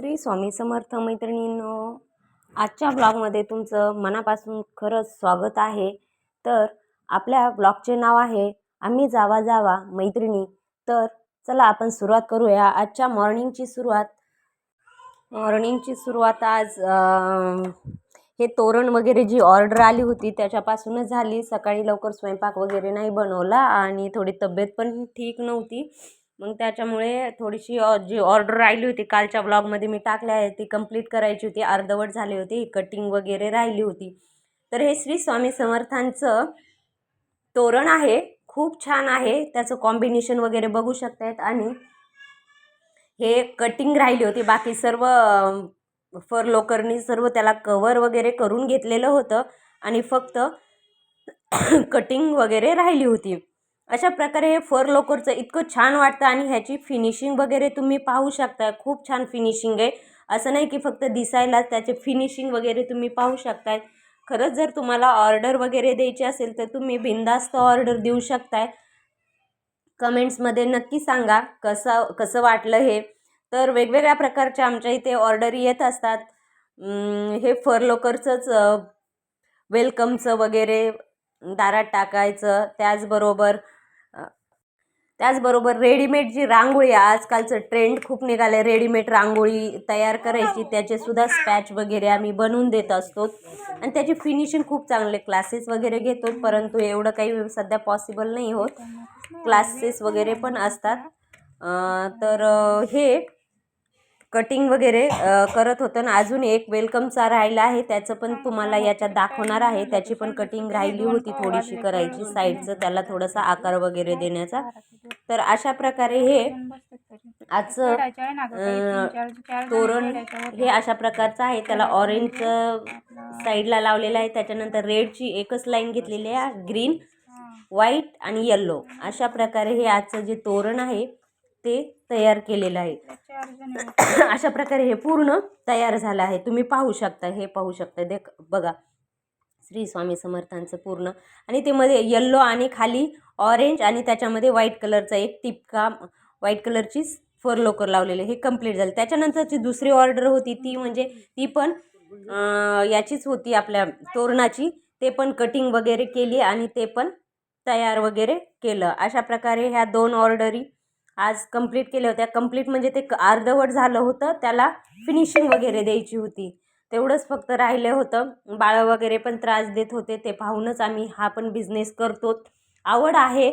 श्री स्वामी समर्थ मैत्रिणींनो, आजच्या ब्लॉगमध्ये तुमचं मनापासून खरंच स्वागत आहे। तर आपल्या ब्लॉगचे नाव आहे आम्ही जावा जावा मैत्रिणी। तर चला आपण सुरुवात करूया आजच्या मॉर्निंगची सुरुवात आज हे तोरण वगैरे जी ऑर्डर आली होती त्याच्यापासूनच झाली। सकाळी लवकर स्वयंपाक वगैरे नाही बनवला आणि थोडी तब्येत पण ठीक नव्हती, मग त्याच्यामुळे थोडीशी जी ऑर्डर राहिली होती कालच्या ब्लॉगमध्ये मी टाकले आहे ती कंप्लीट करायची होती, अर्धवट झाली होती, कटिंग वगैरे राहिली होती। तर हे श्री स्वामी समर्थांचं तोरण आहे, खूप छान आहे, त्याचं कॉम्बिनेशन वगैरे बघू शकतायत। आणि हे कटिंग राहिली होती, बाकी सर्व फर लोकरनी सर्व त्याला कवर वगैरे करून घेतलेलं होतं आणि फक्त कटिंग वगैरे राहिली होती। अशा प्रकारे हे फर लोकरचं इतकं छान वाटतं आणि ह्याची फिनिशिंग वगैरे तुम्ही पाहू शकता, खूप छान फिनिशिंग आहे। असं नाही की फक्त दिसायला, त्याचे फिनिशिंग वगैरे तुम्ही पाहू शकताय। खरंच जर तुम्हाला ऑर्डर वगैरे द्यायची असेल तर तुम्ही बिनधास्त ऑर्डर देऊ शकताय। कमेंट्समध्ये नक्की सांगा कसं वाटलं हे। तर वेगवेगळ्या प्रकारच्या आमच्या इथे ऑर्डर येत असतात। हे फर लोकरचंच वेलकमचं वगैरे दारात टाकायचं, त्याचबरोबर रेडीमेड जी रांगोळी, आजकालचं ट्रेंड खूप निघाले रेडीमेड रांगोळी तयार करायची, त्याचे सुद्धा स्पॅच वगैरे आम्ही बनवून देत असतो आणि त्याची फिनिशिंग खूप चांगले क्लासेस वगैरे घेतो, परंतु एवढं काही सध्या पॉसिबल नाही होत, क्लासेस वगैरे पण असतात। तर हे कटिंग वगैरे करत होतं ना। अजून एक वेलकमचा राहिला आहे, त्याचं पण तुम्हाला याच्यात दाखवणार आहे। त्याची पण कटिंग राहिली होती थोडीशी करायची, साईडचं त्याला थोडासा आकार वगैरे देण्याचा। तर अशा प्रकारे हे आजचं तोरण हे अशा प्रकारचं आहे। त्याला ऑरेंज साईडला लावलेलं आहे, त्याच्यानंतर रेडची एकच लाईन घेतलेली आहे, ग्रीन, व्हाईट आणि येल्लो अशा प्रकारे हे आजचं जे तोरण आहे ते तयार केलेलं आहे। अशा प्रकारे हे पूर्ण तयार झालं आहे, तुम्ही पाहू शकता, हे पाहू शकता, बघा श्री स्वामी समर्थांचं पूर्ण। आणि ते मध्ये येल्लो आणि खाली ऑरेंज आणि त्याच्यामध्ये व्हाईट कलरचा एक टिपका, व्हाईट कलरची फर लोकर लावलेले, हे कंप्लीट झालं। त्याच्यानंतरची दुसरी ऑर्डर होती ती पण याचीच होती, आपल्या तोरणाची, ते पण कटिंग वगैरे केली आणि ते पण तयार वगैरे केलं। अशा प्रकारे ह्या दोन ऑर्डरी आज कंप्लीट केल्या होत्या। कंप्लीट म्हणजे ते अर्धवट झालं होतं, त्याला फिनिशिंग वगैरे द्यायची होती, तेवढंच फक्त राहिलं होतं। बाळं वगैरे पण त्रास देत होते, ते पाहूनच आम्ही हा पण बिझनेस करतो, आवड आहे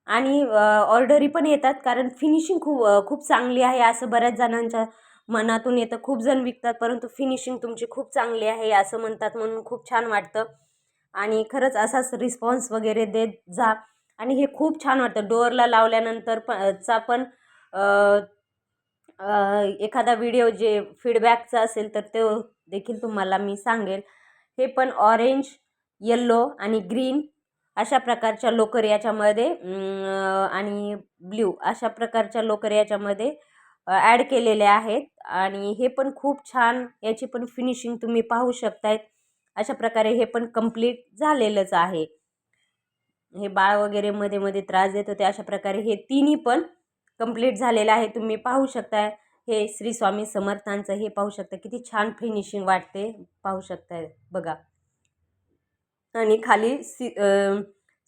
आणि ऑर्डरी पण येतात, कारण फिनिशिंग खूप चांगली आहे असं बऱ्याच जणांच्या मनातून येतं। खूप जण विकतात परंतु फिनिशिंग तुमची खूप चांगली आहे असं म्हणतात, म्हणून खूप छान वाटतं आणि खरंच असाच रिस्पॉन्स वगैरे देत जा। आणि हे खूप छान वाटतं डोअरला लावल्यानंतर पण एखादा व्हिडिओ जे फीडबॅकचा असेल तर ते देखील तुम्हाला मी सांगेल। हे पण ऑरेंज, येल्लो आणि ग्रीन अशा प्रकारच्या लोकर याच्यामध्ये आणि ब्ल्यू अशा प्रकारच्या लोकर याच्यामध्ये ॲड केलेले आहेत आणि हे पण खूप छान, याची पण फिनिशिंग तुम्ही पाहू शकतायत। अशा प्रकारे हे पण कंप्लीट झालेलंच आहे। हे बाळ वगैरे मध्ये मध्ये त्रास देत होते, अशा प्रकारे हे तिन्ही पण कंप्लीट झालेलं आहे, तुम्ही पाहू शकताय। हे श्री स्वामी समर्थांचं हे पाहू शकता, किती छान फिनिशिंग वाटते, पाहू शकताय बघा। आणि खाली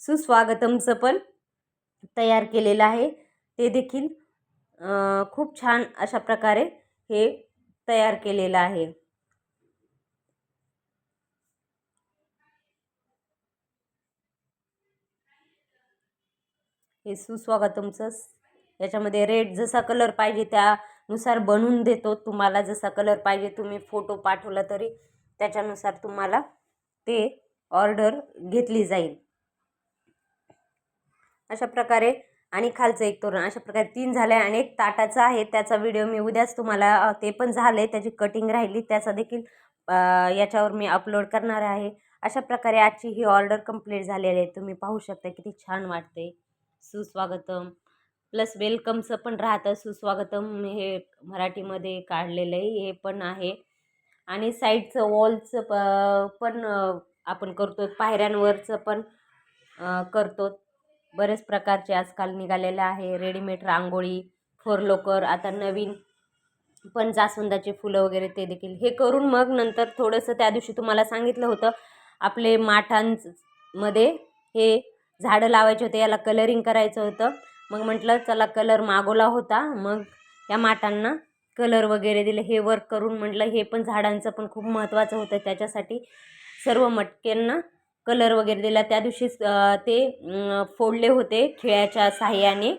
सुस्वागतमचं पण तयार केलेलं आहे, ते देखील खूप छान अशा प्रकारे हे तयार केलेलं आहे। हे सुस्वागतमचं, याच्यामध्ये रेड जसा कलर पाहिजे त्यानुसार बनवून देतो, तुम्हाला जसा कलर पाहिजे तुम्ही फोटो पाठवला तरी त्याच्यानुसार तुम्हाला ते ऑर्डर घेतली जाईल। अशा प्रकारे आणि खालचं एक तोरण, अशा प्रकारे 3 झाले आणि एक ताटाचं आहे, त्याचा व्हिडिओ मी उद्याच तुम्हाला, ते पण झाले, त्याची कटिंग राहिली, त्याचा देखील याच्यावर मी अपलोड करणार आहे। अशा प्रकारे आजची ही ऑर्डर कंप्लीट झालेली आहे, तुम्ही पाहू शकता किती छान वाटते। सुस्वागतम प्लस वेलकमचं पण राहतं, सुस्वागतम हे मराठीमध्ये काढलेलं आहे, हे पण आहे। आणि साईडचं वॉलचं पण आपण करतो, पायऱ्यांवरचं पण करतो, बरेच प्रकारचे आजकाल निघालेले आहे रेडीमेड रांगोळी, फर लोकर, आता नवीन पण जास्वंदाचे फुलं वगैरे ते देखील हे करून मग नंतर थोडंसं त्या दिवशी तुम्हाला सांगितलं होतं आपले माठांमध्ये हे झाडं लावायचे होते, याला कलरिंग करायचं होतं. मग म्हटलं चला कलर मागवला होता, मग या माठांना कलर वगैरे दिले. हे वर्क करून म्हटलं हे पण झाडांचं पण खूप महत्त्वाचं होतं, त्याच्यासाठी सर्व मटक्यांना कलर वगैरे दिला. त्या दिवशीच ते फोडले होते खिळ्याच्या साह्याने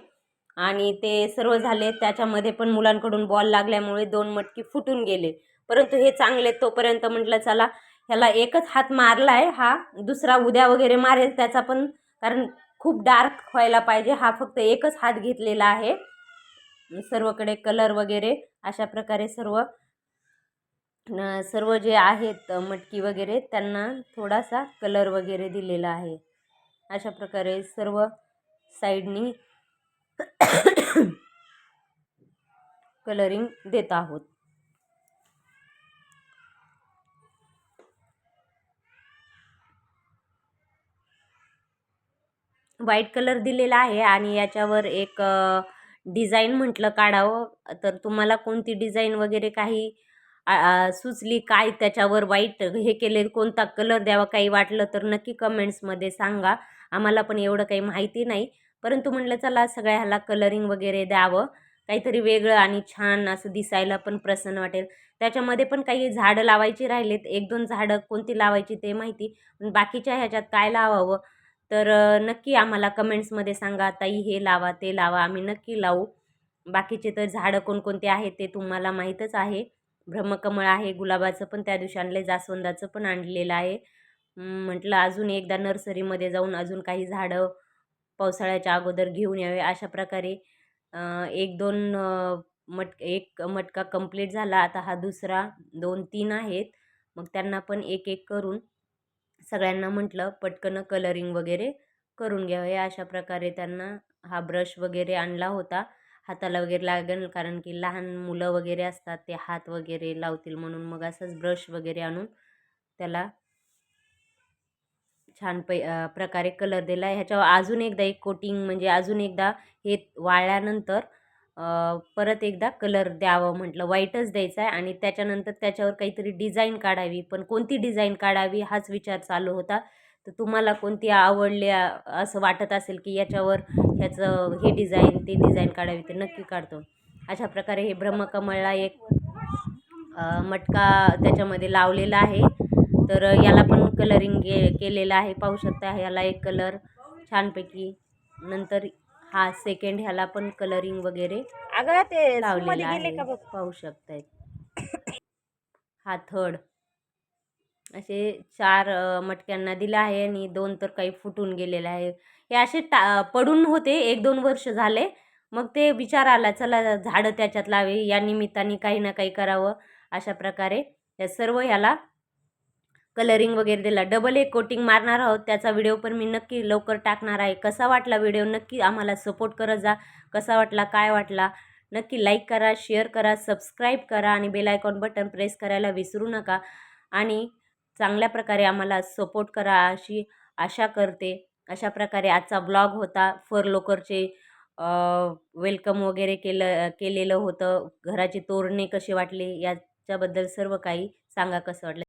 आणि ते सर्व झाले. त्याच्यामध्ये पण मुलांकडून बॉल लागल्यामुळे 2 मटकी फुटून गेले, परंतु हे चांगले. तोपर्यंत म्हटलं चला ह्याला एकच हात मारला आहे, हा दुसरा उद्या वगैरे मारेल त्याचा पण, कारण खूप डार्क व्हायला पाहिजे. हा फक्त एकच हात घेतलेला आहे. सर्वकडे कलर वगैरे अशा प्रकारे सर्व जे आहेत मटकी वगैरे त्यांना थोडासा कलर वगैरे दिलेला आहे. अशा प्रकारे सर्व साईडनी कलरिंग देत आहोत. व्हाईट कलर दिलेला आहे आणि याच्यावर एक डिझाईन म्हटलं काढावं, तर तुम्हाला कोणती डिझाईन वगैरे काही सुचली, काय त्याच्यावर वाईट हे केले, कोणता कलर द्यावा, काही वाटलं तर नक्की कमेंट्समध्ये सांगा. आम्हाला पण एवढं काही माहिती नाही, परंतु म्हटलं चला सगळ्या ह्याला कलरिंग वगैरे द्यावं, काहीतरी वेगळं आणि छान असं दिसायला पण प्रसन्न वाटेल. त्याच्यामध्ये पण काही झाडं लावायची राहिलेत, 1-2 झाडं कोणती लावायची ते माहिती, पण बाकीच्या ह्याच्यात काय लावावं तर नक्की आम्हाला कमेंट्समध्ये सांगा. ताई हे लावा ते लावा, आम्ही नक्की लावू. बाकीचे तर झाडं कोणकोणते आहेत ते तुम्हाला माहीतच आहे. ब्रह्मकमळ आहे, गुलाबाचं पण त्या दिवशी आणले, जास्वंदाचं पण आणलेलं आहे. म्हटलं अजून एकदा नर्सरीमध्ये जाऊन अजून काही झाडं पावसाळ्याच्या अगोदर घेऊन यावे. अशा प्रकारे 1-2 एक मटका कंप्लीट झाला. आता हा दुसरा 2-3 आहेत, मग त्यांना पण एक एक करून सगळ्यांना म्हटलं पटकन कलरिंग वगैरे करून घ्यावे. अशा प्रकारे त्यांना हा ब्रश वगैरे आणला होता, हाताला वगैरे लागेल कारण की लहान मुलं वगैरे असतात ते हात वगैरे लावतील म्हणून, मग असंच ब्रश वगैरे आणून त्याला छान प्रकारे कलर दिला. ह्याच्यावर अजून एकदा एक कोटिंग म्हणजे अजून एकदा हे वाळल्यानंतर परत एकदा कलर द्यावं म्हटलं, व्हाईटच द्यायचा आहे आणि त्याच्यानंतर त्याच्यावर काहीतरी डिझाईन काढावी. पण कोणती डिझाईन काढावी हाच विचार चालू होता. तर तुम्हाला कोणती आवडली असं वाटत असेल की याच्यावर ह्याचं हे डिझाईन ते डिझाईन काढावी तर नक्की काढतो. अशा प्रकारे हे ब्रह्मकमळला एक मटका त्याच्यामध्ये लावलेला आहे, तर याला पण कलरिंग केलेलं आहे. पाहू शकता याला एक कलर छानपैकी, नंतर हा सेकंड ह्याला पण कलरिंग वगैरे लावलेला आहे, पाहू शकताय. हा थर्ड, असे 4 मटक्यांना दिला आहे आणि 2 तर काही फुटून गेलेले आहे. हे असे पडून होते 1-2 वर्ष झाले, मग ते विचार आला चला झाडं त्याच्यात लावे, या निमित्ताने काही ना काही करावं. अशा प्रकारे या सर्व ह्याला कलरिंग वगैरे दिला. डबल एक कोटिंग मारणार आहोत, त्याचा व्हिडिओ पण मी नक्की लवकर टाकणार आहे. कसा वाटला व्हिडिओ नक्की आम्हाला सपोर्ट करत जा. कसा वाटला, काय वाटला नक्की लाईक करा, शेअर करा, सबस्क्राईब करा आणि बेल आयकॉन बटन प्रेस करायला विसरू नका. आणि चांगल्या प्रकारे आम्हाला सपोर्ट करा अशी आशा करते. अशा प्रकारे आजचा ब्लॉग होता. लोकरचे वेलकम वगैरे केलेलं होतं. घराचे तोरणे कसे वाटले याच्याबद्दल सर्व काही सांगा, कसं वाटलं.